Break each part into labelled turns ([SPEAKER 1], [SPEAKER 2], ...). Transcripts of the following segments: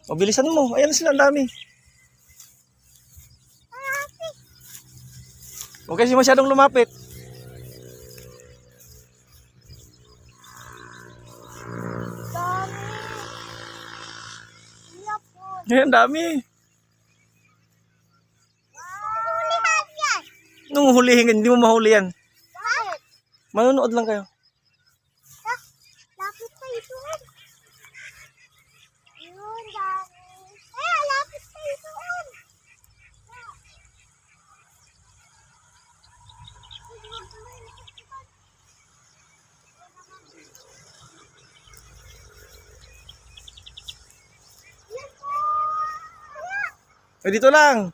[SPEAKER 1] O, bilisan mo. Ayan sila, ang dami. Huwag kasi masyadong lumapit. Ayan, dami. Nung hulihin, hindi mo mahuli yan. Manonood lang kayo.
[SPEAKER 2] Lapit tayo doon. Yun, dami. Eh, lapit tayo doon.
[SPEAKER 1] O, dito lang.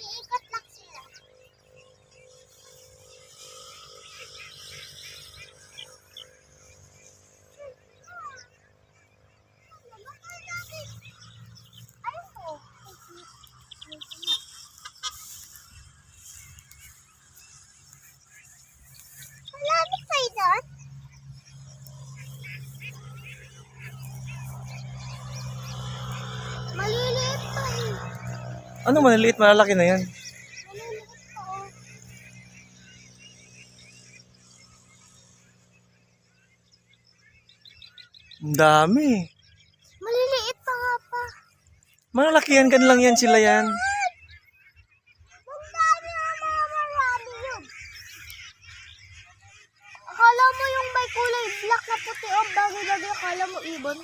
[SPEAKER 2] Iikot lang sila. Ayun po. Malapit tayo doon. Maliliit pa eh.
[SPEAKER 1] Ano maliliit, malalaki na yan.
[SPEAKER 2] Maliliit pa oh.
[SPEAKER 1] Ang dami.
[SPEAKER 2] Maliliit pa nga pa.
[SPEAKER 1] Malalaki yan, kanilang yan sila yan.
[SPEAKER 2] Ang dami na marami yun. Akala mo yung may kulay black na puti o bagay-bagay, akala mo ibon.